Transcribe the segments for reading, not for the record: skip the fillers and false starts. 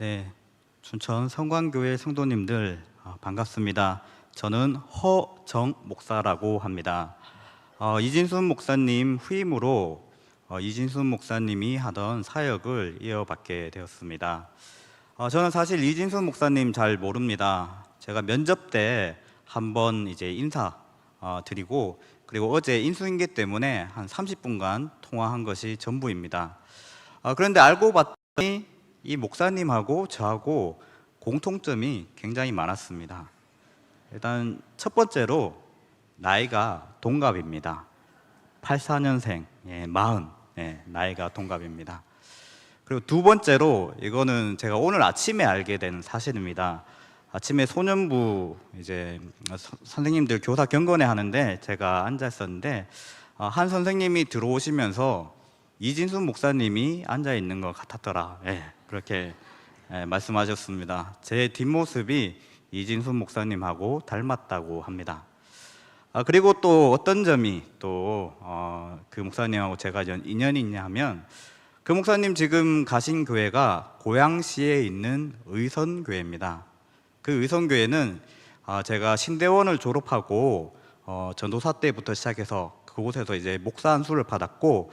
네, 춘천 성광교회 성도님들 반갑습니다. 저는 허정 목사라고 합니다. 이진순 목사님 후임으로 이진순 목사님이 하던 사역을 이어받게 되었습니다. 저는 사실 이진순 목사님 잘 모릅니다. 제가 면접 때 한번 이제 인사 드리고, 그리고 어제 인수인계 때문에 한 30분간 통화한 것이 전부입니다. 그런데 알고 봤더니 이 목사님하고 저하고 공통점이 굉장히 많았습니다. 일단 첫 번째로 나이가 동갑입니다. 84년생, 40, 나이가 동갑입니다. 그리고 두 번째로, 이거는 제가 오늘 아침에 알게 된 사실입니다. 아침에 소년부 이제 선생님들 교사 경건회 하는데 제가 앉아 있었는데 한 선생님이 들어오시면서 이진순 목사님이 앉아 있는 것 같았더라. 그렇게 말씀하셨습니다. 제 뒷모습이 이진순 목사님하고 닮았다고 합니다. 그리고 또 어떤 점이 또 그 목사님하고 제가 인연이 있냐 하면, 그 목사님 지금 가신 교회가 고양시에 있는 의선교회입니다. 그 의선교회는 제가 신대원을 졸업하고 전도사 때부터 시작해서 그곳에서 이제 목사 안수를 받았고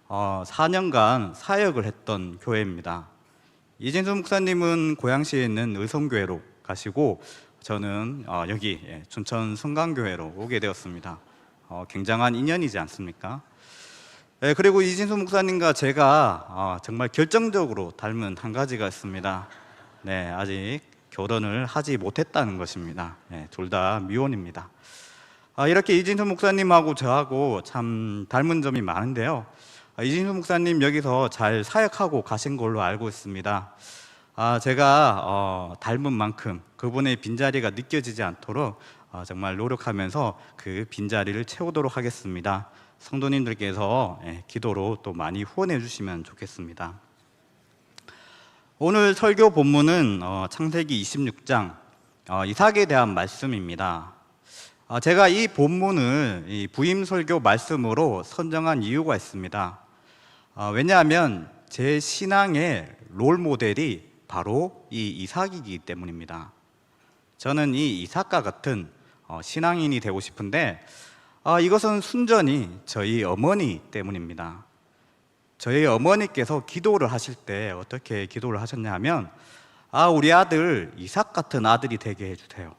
4년간 사역을 했던 교회입니다. 이진수 목사님은 고양시에 있는 의성교회로 가시고, 저는 여기 춘천 성강교회로 오게 되었습니다. 굉장한 인연이지 않습니까? 그리고 이진수 목사님과 제가 정말 결정적으로 닮은 한 가지가 있습니다. 아직 결혼을 하지 못했다는 것입니다. 둘 다 미혼입니다. 이렇게 이진수 목사님하고 저하고 참 닮은 점이 많은데요. 이진수 목사님 여기서 잘 사역하고 가신 걸로 알고 있습니다. 제가 닮은 만큼 그분의 빈자리가 느껴지지 않도록 정말 노력하면서 그 빈자리를 채우도록 하겠습니다. 성도님들께서 기도로 또 많이 후원해 주시면 좋겠습니다. 오늘 설교 본문은 창세기 26장 이삭에 대한 말씀입니다. 제가 이 본문을 이 부임 설교 말씀으로 선정한 이유가 있습니다. 왜냐하면 제 신앙의 롤 모델이 바로 이 이삭이기 때문입니다. 저는 이 이삭과 같은 신앙인이 되고 싶은데 이것은 순전히 저희 어머니 때문입니다. 저희 어머니께서 기도를 하실 때 어떻게 기도를 하셨냐 하면, 우리 아들 이삭 같은 아들이 되게 해주세요.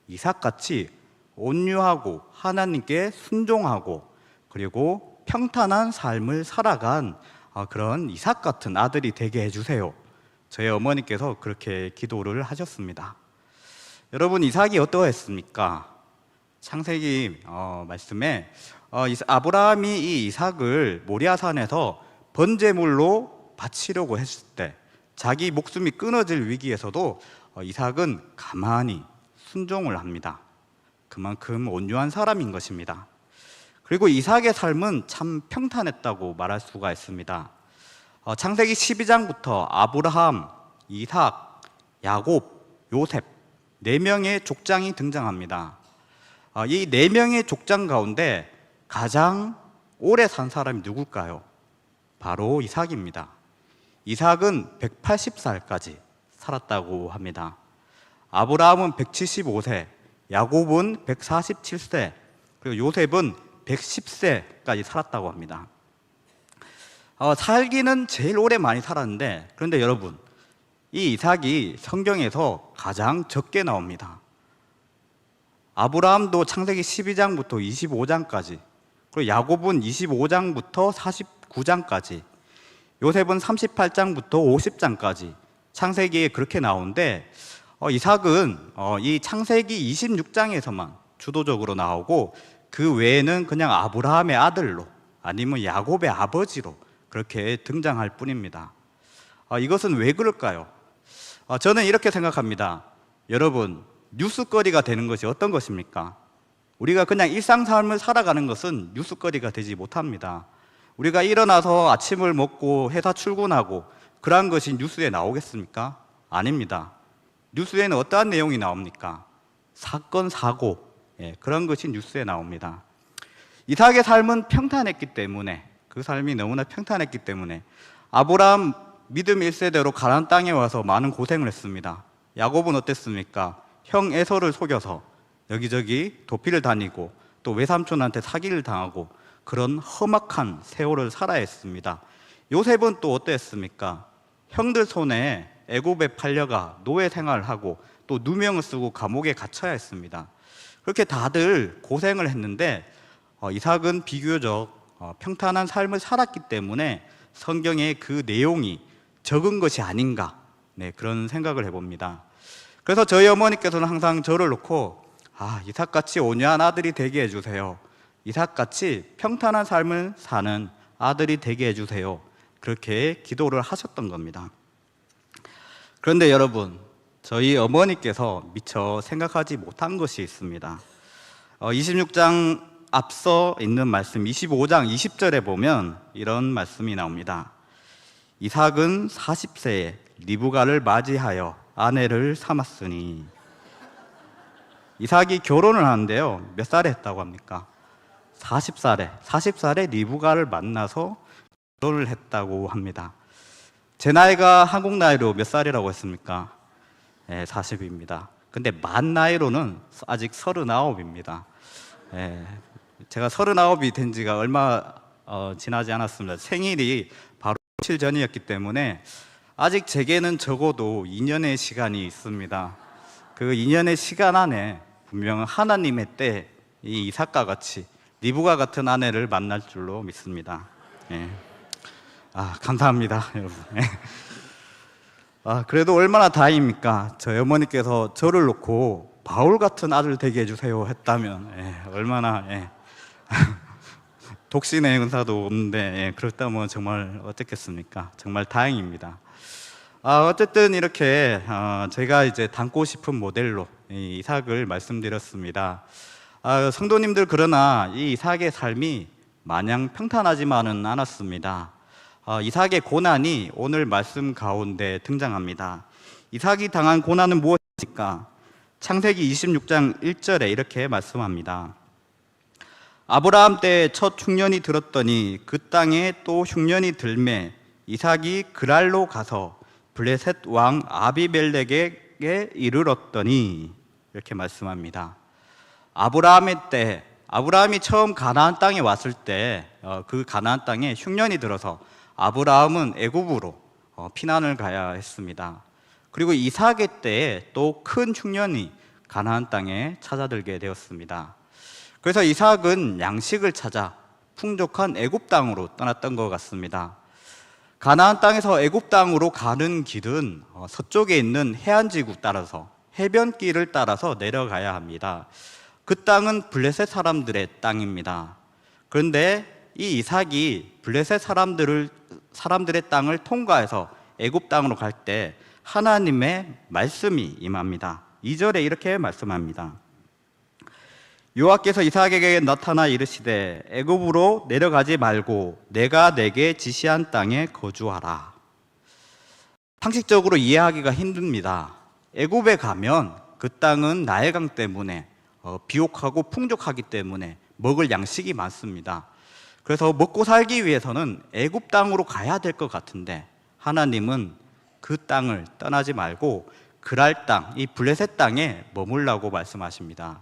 이삭같이 온유하고 하나님께 순종하고 그리고 평탄한 삶을 살아간 그런 이삭 같은 아들이 되게 해주세요. 저희 어머니께서 그렇게 기도를 하셨습니다. 여러분, 이삭이 어떠했습니까? 창세기 말씀에 아브라함이 이 이삭을 모리아산에서 번제물로 바치려고 했을 때, 자기 목숨이 끊어질 위기에서도 이삭은 가만히 순종을 합니다. 그만큼 온유한 사람인 것입니다. 그리고 이삭의 삶은 참 평탄했다고 말할 수가 있습니다. 창세기 12장부터 아브라함, 이삭, 야곱, 요셉 4명의 족장이 등장합니다. 이 4명의 족장 가운데 가장 오래 산 사람이 누굴까요? 바로 이삭입니다. 이삭은 180살까지 살았다고 합니다. 아브라함은 175세, 야곱은 147세, 그리고 요셉은 110세까지 살았다고 합니다. 살기는 제일 오래 많이 살았는데, 그런데 여러분, 이 이삭이 성경에서 가장 적게 나옵니다. 아브라함도 창세기 12장부터 25장까지, 그리고 야곱은 25장부터 49장까지, 요셉은 38장부터 50장까지 창세기에 그렇게 나오는데, 이삭은 이 창세기 26장에서만 주도적으로 나오고, 그 외에는 그냥 아브라함의 아들로 아니면 야곱의 아버지로 그렇게 등장할 뿐입니다. 이것은 왜 그럴까요? 저는 이렇게 생각합니다. 여러분, 뉴스거리가 되는 것이 어떤 것입니까? 우리가 그냥 일상삶을 살아가는 것은 뉴스거리가 되지 못합니다. 우리가 일어나서 아침을 먹고 회사 출근하고 그러한 것이 뉴스에 나오겠습니까? 아닙니다. 뉴스에는 어떠한 내용이 나옵니까? 사건, 사고, 그런 것이 뉴스에 나옵니다. 이삭의 삶은 평탄했기 때문에, 그 삶이 너무나 평탄했기 때문에 아브라함 믿음 1세대로 가나안 땅에 와서 많은 고생을 했습니다. 야곱은 어땠습니까? 형 에서를 속여서 여기저기 도피를 다니고 또 외삼촌한테 사기를 당하고 그런 험악한 세월을 살아야 했습니다. 요셉은 또 어땠습니까? 형들 손에 애굽에 팔려가 노예 생활을 하고 또 누명을 쓰고 감옥에 갇혀야 했습니다. 그렇게 다들 고생을 했는데 이삭은 비교적 평탄한 삶을 살았기 때문에 성경의 그 내용이 적은 것이 아닌가, 네, 그런 생각을 해봅니다. 그래서 저희 어머니께서는 항상 저를 놓고 이삭같이 온유한 아들이 되게 해주세요, 이삭같이 평탄한 삶을 사는 아들이 되게 해주세요, 그렇게 기도를 하셨던 겁니다. 그런데 여러분, 저희 어머니께서 미처 생각하지 못한 것이 있습니다. 26장 앞서 있는 말씀 25장 20절에 보면 이런 말씀이 나옵니다. 이삭은 40세에 리브가를 맞이하여 아내를 삼았으니. 이삭이 결혼을 하는데요, 몇 살에 했다고 합니까? 40살에 리브가를 만나서 결혼을 했다고 합니다. 제 나이가 한국 나이로 몇 살이라고 했습니까? 네, 40입니다. 근데 만 나이로는 아직 39입니다. 제가 39이 된 지가 얼마 지나지 않았습니다. 생일이 바로 며칠 전이었기 때문에 아직 제게는 적어도 2년의 시간이 있습니다. 그 2년의 시간 안에 분명 하나님의 때 이 이삭과 같이 리브가 같은 아내를 만날 줄로 믿습니다. 감사합니다, 여러분. 그래도 얼마나 다행입니까? 저희 어머니께서 저를 놓고 바울 같은 아들 되게 해주세요 했다면 얼마나 독신의 은사도 없는데 그렇다면 정말 어떻겠습니까? 정말 다행입니다. 어쨌든 이렇게 제가 이제 닮고 싶은 모델로 이 이삭을 말씀드렸습니다. 성도님들, 그러나 이 이삭의 삶이 마냥 평탄하지만은 않았습니다. 이삭의 고난이 오늘 말씀 가운데 등장합니다. 이삭이 당한 고난은 무엇입니까? 창세기 26장 1절에 이렇게 말씀합니다. 아브라함 때 첫 흉년이 들었더니 그 땅에 또 흉년이 들매 이삭이 그랄로 가서 블레셋 왕 아비멜렉에게 이르렀더니, 이렇게 말씀합니다. 아브라함이 처음 가나안 땅에 왔을 때 그 가나안 땅에 흉년이 들어서 아브라함은 애굽으로 피난을 가야 했습니다. 그리고 이삭의 때에 또 큰 흉년이 가나안 땅에 찾아들게 되었습니다. 그래서 이삭은 양식을 찾아 풍족한 애굽 땅으로 떠났던 것 같습니다. 가나안 땅에서 애굽 땅으로 가는 길은 서쪽에 있는 해안지구 따라서 해변길을 따라서 내려가야 합니다. 그 땅은 블레셋 사람들의 땅입니다. 그런데 이 이삭이 블레셋 사람들의 땅을 통과해서 애굽 땅으로 갈 때 하나님의 말씀이 임합니다. 2절에 이렇게 말씀합니다. 여호와께서 이삭에게 나타나 이르시되 애굽으로 내려가지 말고 내가 내게 지시한 땅에 거주하라. 상식적으로 이해하기가 힘듭니다. 애굽에 가면 그 땅은 나일강 때문에 비옥하고 풍족하기 때문에 먹을 양식이 많습니다. 그래서 먹고 살기 위해서는 애굽 땅으로 가야 될 것 같은데 하나님은 그 땅을 떠나지 말고 그랄 땅, 이 블레셋 땅에 머물라고 말씀하십니다.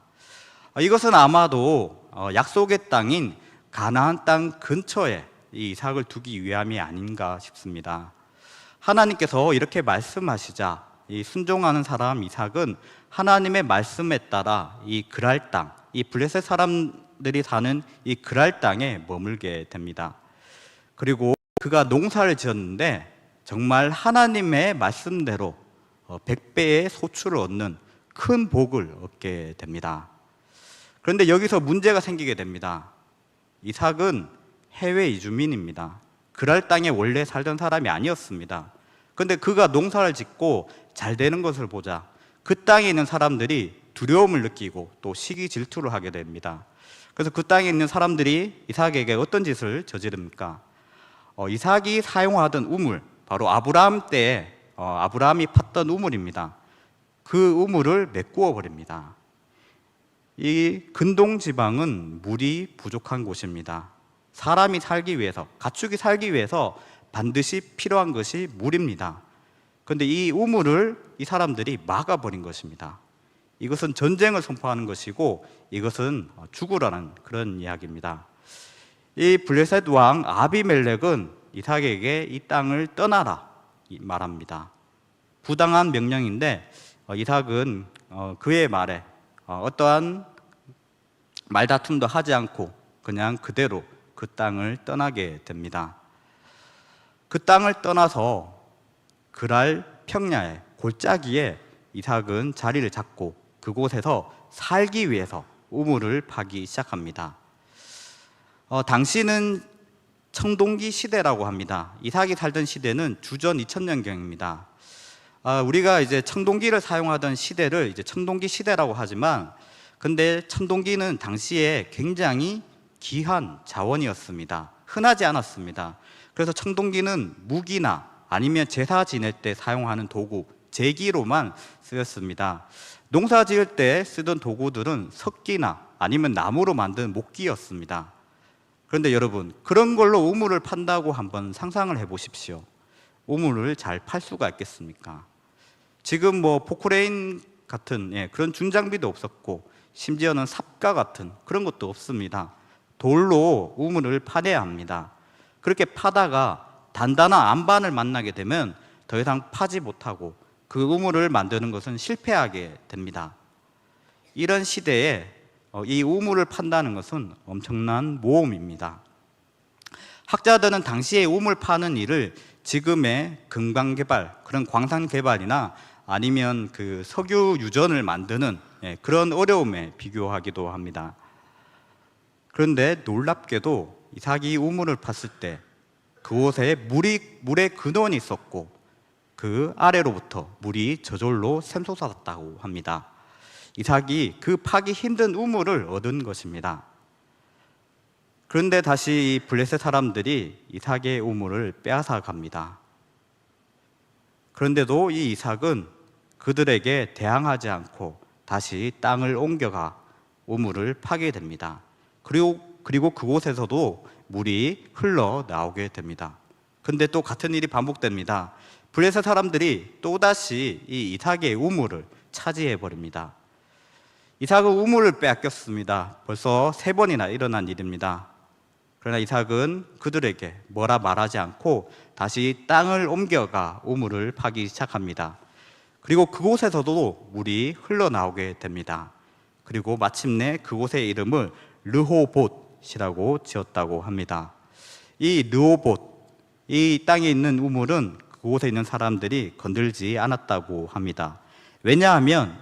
이것은 아마도 약속의 땅인 가나안 땅 근처에 이 이삭을 두기 위함이 아닌가 싶습니다. 하나님께서 이렇게 말씀하시자 이 순종하는 사람 이삭은 하나님의 말씀에 따라 이 그랄 땅, 이 블레셋 사람들이 사는 이 그랄 땅에 머물게 됩니다. 그리고 그가 농사를 지었는데 정말 하나님의 말씀대로 100배의 소출을 얻는 큰 복을 얻게 됩니다. 그런데 여기서 문제가 생기게 됩니다. 이삭은 해외 이주민입니다. 그랄 땅에 원래 살던 사람이 아니었습니다. 그런데 그가 농사를 짓고 잘 되는 것을 보자 그 땅에 있는 사람들이 두려움을 느끼고 또 시기 질투를 하게 됩니다. 그래서 그 땅에 있는 사람들이 이삭에게 어떤 짓을 저지릅니까? 이삭이 사용하던 우물, 바로 아브라함 때에 아브라함이 팠던 우물입니다. 그 우물을 메꾸어 버립니다. 이 근동 지방은 물이 부족한 곳입니다. 사람이 살기 위해서, 가축이 살기 위해서 반드시 필요한 것이 물입니다. 그런데 이 우물을 이 사람들이 막아버린 것입니다. 이것은 전쟁을 선포하는 것이고 이것은 죽으라는 그런 이야기입니다. 이 블레셋 왕 아비멜렉은 이삭에게 이 땅을 떠나라 말합니다. 부당한 명령인데 이삭은 그의 말에 어떠한 말다툼도 하지 않고 그냥 그대로 그 땅을 떠나게 됩니다. 그 땅을 떠나서 그랄 평야의 골짜기에 이삭은 자리를 잡고 그곳에서 살기 위해서 우물을 파기 시작합니다. 당시는 청동기 시대라고 합니다. 이삭이 살던 시대는 주전 2000년경입니다. 우리가 이제 청동기를 사용하던 시대를 이제 청동기 시대라고 하지만, 근데 청동기는 당시에 굉장히 귀한 자원이었습니다. 흔하지 않았습니다. 그래서 청동기는 무기나 아니면 제사 지낼 때 사용하는 도구, 제기로만 쓰였습니다. 농사 지을 때 쓰던 도구들은 석기나 아니면 나무로 만든 목기였습니다. 그런데 여러분, 그런 걸로 우물을 판다고 한번 상상을 해보십시오. 우물을 잘 팔 수가 있겠습니까? 지금 포크레인 같은 그런 중장비도 없었고, 심지어는 삽과 같은 그런 것도 없습니다. 돌로 우물을 파내야 합니다. 그렇게 파다가 단단한 안반을 만나게 되면 더 이상 파지 못하고 그 우물을 만드는 것은 실패하게 됩니다. 이런 시대에 이 우물을 판다는 것은 엄청난 모험입니다. 학자들은 당시에 우물 파는 일을 지금의 금강 개발, 그런 광산 개발이나 아니면 그 석유 유전을 만드는 그런 어려움에 비교하기도 합니다. 그런데 놀랍게도 이삭이 우물을 팠을 때 그곳에 물의 근원이 있었고 그 아래로부터 물이 저절로 샘솟았다고 합니다. 이삭이 그 파기 힘든 우물을 얻은 것입니다. 그런데 다시 블레셋 사람들이 이삭의 우물을 빼앗아 갑니다. 그런데도 이 이삭은 그들에게 대항하지 않고 다시 땅을 옮겨가 우물을 파게 됩니다. 그리고 그곳에서도 물이 흘러나오게 됩니다. 근데 또 같은 일이 반복됩니다. 블레셋 사람들이 또다시 이 이삭의 우물을 차지해버립니다. 이삭은 우물을 빼앗겼습니다. 벌써 3번이나 일어난 일입니다. 그러나 이삭은 그들에게 뭐라 말하지 않고 다시 땅을 옮겨가 우물을 파기 시작합니다. 그리고 그곳에서도 물이 흘러나오게 됩니다. 그리고 마침내 그곳의 이름을 르호봇이라고 지었다고 합니다. 이 르호봇, 이 땅에 있는 우물은 그곳에 있는 사람들이 건들지 않았다고 합니다. 왜냐하면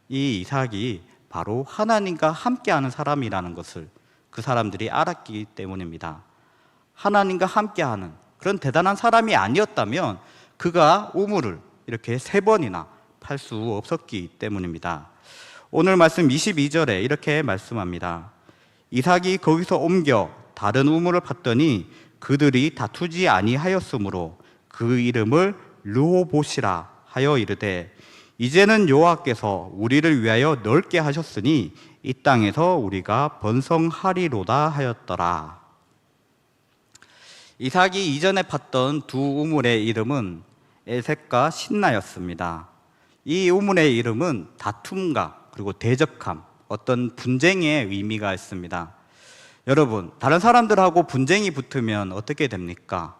이 이삭이 바로 하나님과 함께하는 사람이라는 것을 그 사람들이 알았기 때문입니다. 하나님과 함께하는 그런 대단한 사람이 아니었다면 그가 우물을 이렇게 3번이나 팔 수 없었기 때문입니다. 오늘 말씀 22절에 이렇게 말씀합니다. 이삭이 거기서 옮겨 다른 우물을 팠더니 그들이 다투지 아니하였으므로 그 이름을 르호봇이라 하여 이르되 이제는 여호와께서 우리를 위하여 넓게 하셨으니 이 땅에서 우리가 번성하리로다 하였더라. 이삭이 이전에 팠던 두 우물의 이름은 에색과 신나였습니다. 이 우물의 이름은 다툼과 그리고 대적함, 어떤 분쟁의 의미가 있습니다. 여러분, 다른 사람들하고 분쟁이 붙으면 어떻게 됩니까?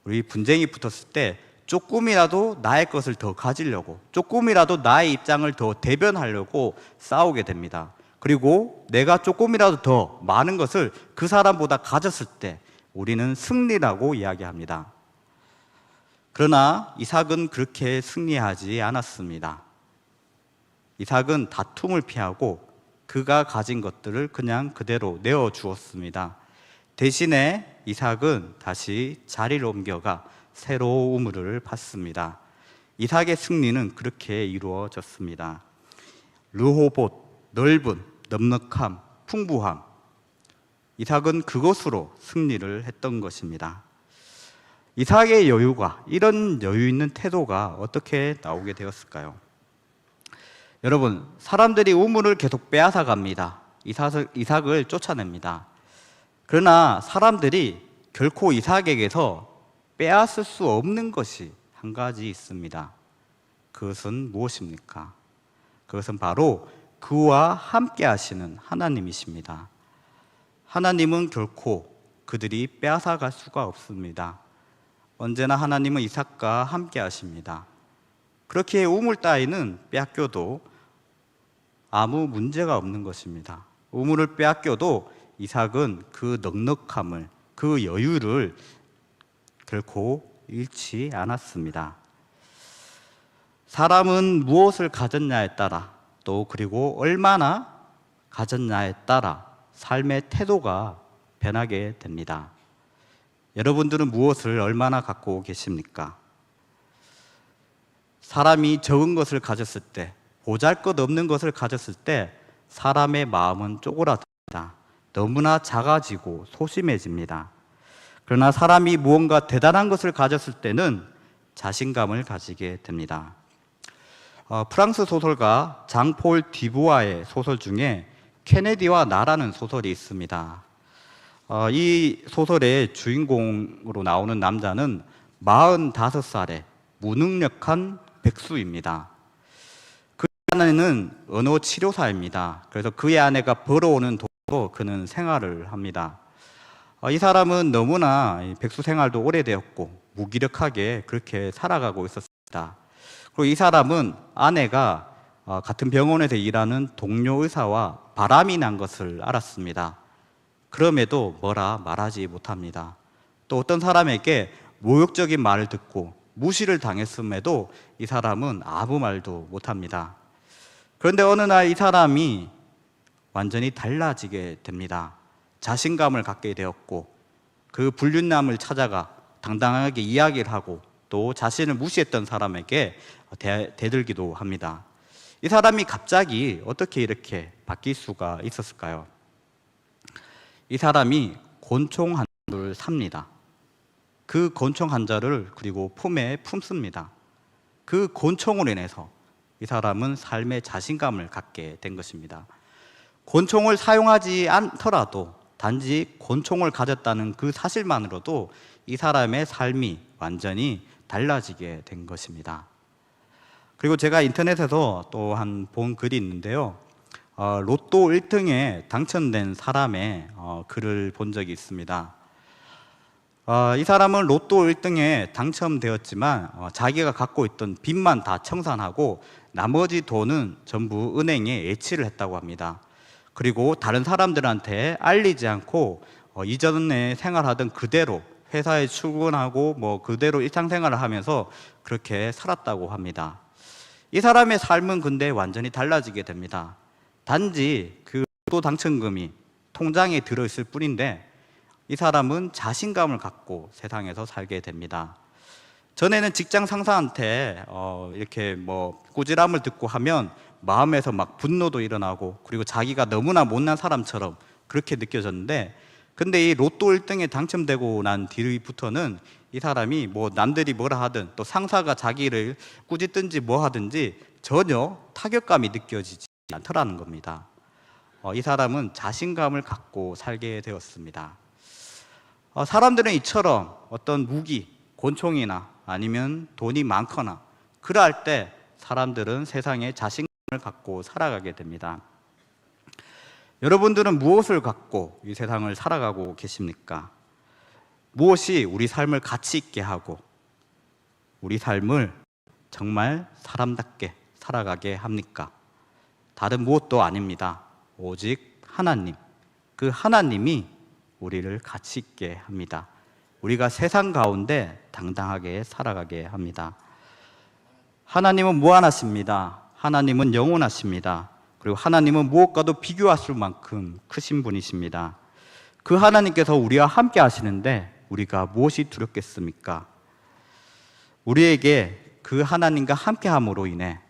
우리 분쟁이 붙었을 때 조금이라도 나의 것을 더 가지려고, 조금이라도 나의 입장을 더 대변하려고 싸우게 됩니다. 그리고 내가 조금이라도 더 많은 것을 그 사람보다 가졌을 때 우리는 승리라고 이야기합니다. 그러나 이삭은 그렇게 승리하지 않았습니다. 이삭은 다툼을 피하고 그가 가진 것들을 그냥 그대로 내어주었습니다. 대신에 이삭은 다시 자리를 옮겨가 새로 우물을 팠습니다. 이삭의 승리는 그렇게 이루어졌습니다. 르호봇, 넓은, 넉넉함, 풍부함. 이삭은 그것으로 승리를 했던 것입니다. 이삭의 여유가, 이런 여유 있는 태도가 어떻게 나오게 되었을까요? 여러분, 사람들이 우물을 계속 빼앗아 갑니다. 이삭을 쫓아냅니다. 그러나 사람들이 결코 이삭에게서 빼앗을 수 없는 것이 한 가지 있습니다. 그것은 무엇입니까? 그것은 바로 그와 함께 하시는 하나님이십니다. 하나님은 결코 그들이 빼앗아 갈 수가 없습니다. 언제나 하나님은 이삭과 함께 하십니다. 그렇게 우물 따위는 빼앗겨도 아무 문제가 없는 것입니다. 우물을 빼앗겨도 이삭은 그 넉넉함을, 그 여유를 결코 잃지 않았습니다. 사람은 무엇을 가졌냐에 따라, 또 그리고 얼마나 가졌냐에 따라 삶의 태도가 변하게 됩니다. 여러분들은 무엇을 얼마나 갖고 계십니까? 사람이 적은 것을 가졌을 때, 보잘것없는 것을 가졌을 때 사람의 마음은 쪼그라듭니다. 너무나 작아지고 소심해집니다. 그러나 사람이 무언가 대단한 것을 가졌을 때는 자신감을 가지게 됩니다. 프랑스 소설가 장폴 디부아의 소설 중에 케네디와 나라는 소설이 있습니다. 이 소설의 주인공으로 나오는 남자는 45살의 무능력한 백수입니다. 그 아내는 언어 치료사입니다. 그래서 그의 아내가 벌어오는 돈으로 그는 생활을 합니다. 이 사람은 너무나 백수 생활도 오래되었고 무기력하게 그렇게 살아가고 있었습니다. 그리고 이 사람은 아내가 같은 병원에서 일하는 동료 의사와 바람이 난 것을 알았습니다. 그럼에도 뭐라 말하지 못합니다. 또 어떤 사람에게 모욕적인 말을 듣고 무시를 당했음에도 이 사람은 아무 말도 못합니다. 그런데 어느 날 이 사람이 완전히 달라지게 됩니다. 자신감을 갖게 되었고 그 불륜남을 찾아가 당당하게 이야기를 하고 또 자신을 무시했던 사람에게 대들기도 합니다. 이 사람이 갑자기 어떻게 이렇게 바뀔 수가 있었을까요? 이 사람이 곤충 한 자를 삽니다. 그 곤충 한 자를 그리고 품에 품습니다. 그 곤충으로 인해서 이 사람은 삶의 자신감을 갖게 된 것입니다. 곤충을 사용하지 않더라도 단지 곤충을 가졌다는 그 사실만으로도 이 사람의 삶이 완전히 달라지게 된 것입니다. 그리고 제가 인터넷에서 또 한 본 글이 있는데요. 로또 1등에 당첨된 사람의 글을 본 적이 있습니다. 이 사람은 로또 1등에 당첨되었지만 자기가 갖고 있던 빚만 다 청산하고 나머지 돈은 전부 은행에 예치를 했다고 합니다. 그리고 다른 사람들한테 알리지 않고 이전에 생활하던 그대로 회사에 출근하고 그대로 일상생활을 하면서 그렇게 살았다고 합니다. 이 사람의 삶은 근데 완전히 달라지게 됩니다. 단지 그 로또 당첨금이 통장에 들어있을 뿐인데 이 사람은 자신감을 갖고 세상에서 살게 됩니다. 전에는 직장 상사한테 이렇게 꾸지람을 듣고 하면 마음에서 막 분노도 일어나고 그리고 자기가 너무나 못난 사람처럼 그렇게 느껴졌는데, 근데 이 로또 1등에 당첨되고 난 뒤부터는 이 사람이 남들이 뭐라 하든 또 상사가 자기를 꾸짖든지 뭐 하든지 전혀 타격감이 느껴지지 않더라는 겁니다. 이 사람은 자신감을 갖고 살게 되었습니다. 사람들은 이처럼 어떤 무기, 곤충이나 아니면 돈이 많거나 그럴 때 사람들은 세상에 자신감을 갖고 살아가게 됩니다. 여러분들은 무엇을 갖고 이 세상을 살아가고 계십니까? 무엇이 우리 삶을 가치 있게 하고 우리 삶을 정말 사람답게 살아가게 합니까? 다른 무엇도 아닙니다. 오직 하나님. 그 하나님이 우리를 가치 있게 합니다. 우리가 세상 가운데 당당하게 살아가게 합니다. 하나님은 무한하십니다. 하나님은 영원하십니다. 그리고 하나님은 무엇과도 비교할 만큼 크신 분이십니다. 그 하나님께서 우리와 함께 하시는데 우리가 무엇이 두렵겠습니까? 우리에게 그 하나님과 함께 함으로 인해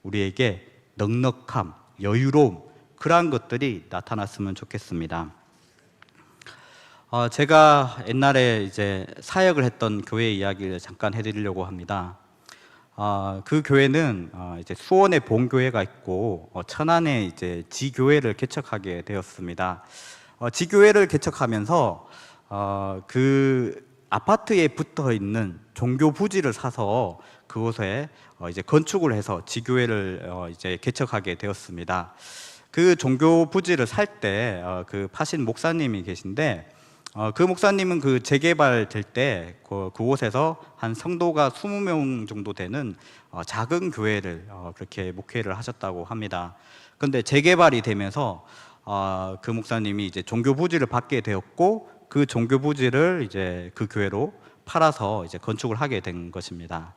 우리에게 넉넉함, 여유로움, 그러한 것들이 나타났으면 좋겠습니다. 제가 옛날에 이제 사역을 했던 교회 이야기를 잠깐 해드리려고 합니다. 그 교회는 이제 수원에 본교회가 있고 천안에 이제 지교회를 개척하게 되었습니다. 지교회를 개척하면서 그 아파트에 붙어 있는 종교 부지를 사서 그곳에 이제 건축을 해서 지교회를 이제 개척하게 되었습니다. 그 종교 부지를 살 때 그 파신 목사님이 계신데 그 목사님은 그 재개발될 때 그곳에서 한 성도가 20명 정도 되는 작은 교회를 그렇게 목회를 하셨다고 합니다. 그런데 재개발이 되면서 그 목사님이 이제 종교 부지를 받게 되었고 그 종교 부지를 이제 그 교회로 팔아서 이제 건축을 하게 된 것입니다.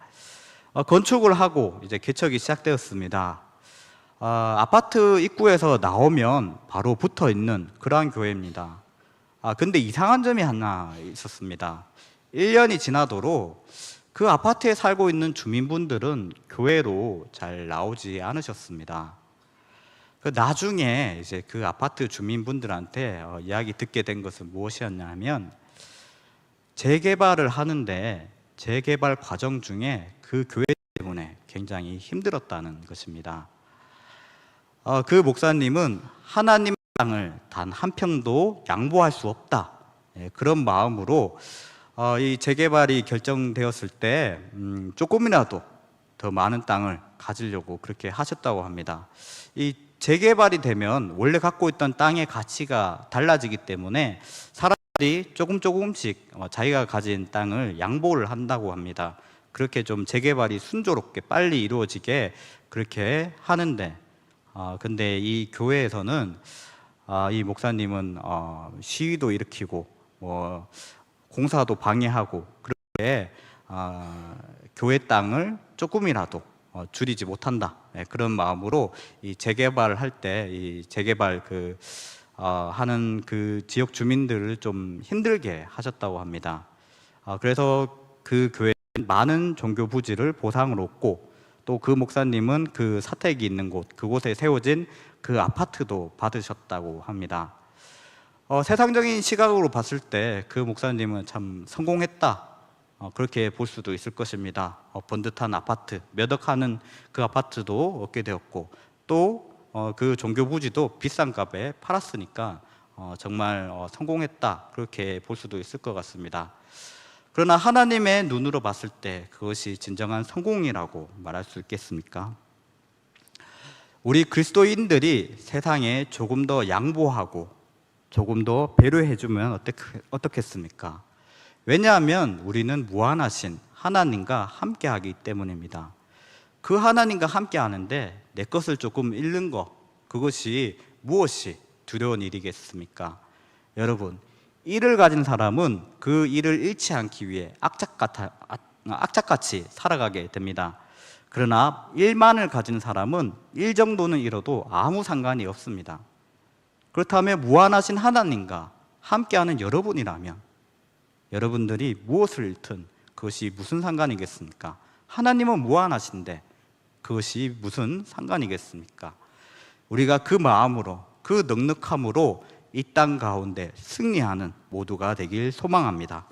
건축을 하고 이제 개척이 시작되었습니다. 아파트 입구에서 나오면 바로 붙어 있는 그러한 교회입니다. 근데 이상한 점이 하나 있었습니다. 1년이 지나도록 그 아파트에 살고 있는 주민분들은 교회로 잘 나오지 않으셨습니다. 나중에 이제 그 아파트 주민분들한테 이야기 듣게 된 것은 무엇이었냐면 재개발을 하는데 재개발 과정 중에 그 교회 때문에 굉장히 힘들었다는 것입니다. 그 목사님은 하나님 땅을 단 한 평도 양보할 수 없다, 그런 마음으로 이 재개발이 결정되었을 때 조금이라도 더 많은 땅을 가지려고 그렇게 하셨다고 합니다. 이 재개발이 되면 원래 갖고 있던 땅의 가치가 달라지기 때문에 사람들이 조금씩 자기가 가진 땅을 양보를 한다고 합니다. 그렇게 좀 재개발이 순조롭게 빨리 이루어지게 그렇게 하는데 근데 이 교회에서는 이 목사님은 시위도 일으키고 공사도 방해하고 그렇게 교회 땅을 조금이라도 줄이지 못한다, 그런 마음으로 이 재개발을 할 때 이 재개발 하는 그 지역 주민들을 좀 힘들게 하셨다고 합니다. 그래서 그 교회는 많은 종교 부지를 보상을 얻고 또 그 목사님은 그 사택이 있는 곳 그곳에 세워진 그 아파트도 받으셨다고 합니다. 세상적인 시각으로 봤을 때 그 목사님은 참 성공했다, 그렇게 볼 수도 있을 것입니다. 번듯한 아파트, 몇 억 하는 그 아파트도 얻게 되었고 또 그 종교 부지도 비싼 값에 팔았으니까 정말 성공했다, 그렇게 볼 수도 있을 것 같습니다. 그러나 하나님의 눈으로 봤을 때 그것이 진정한 성공이라고 말할 수 있겠습니까? 우리 그리스도인들이 세상에 조금 더 양보하고 조금 더 배려해주면 어떻겠습니까? 왜냐하면 우리는 무한하신 하나님과 함께하기 때문입니다. 그 하나님과 함께하는데 내 것을 조금 잃는 것, 그것이 무엇이 두려운 일이겠습니까? 여러분, 일을 가진 사람은 그 일을 잃지 않기 위해 악착같이 살아가게 됩니다. 그러나 일만을 가진 사람은 일 정도는 잃어도 아무 상관이 없습니다. 그렇다면 무한하신 하나님과 함께하는 여러분이라면 여러분들이 무엇을 잃든 그것이 무슨 상관이겠습니까? 하나님은 무한하신데 그것이 무슨 상관이겠습니까? 우리가 그 마음으로, 그 넉넉함으로 이 땅 가운데 승리하는 모두가 되길 소망합니다.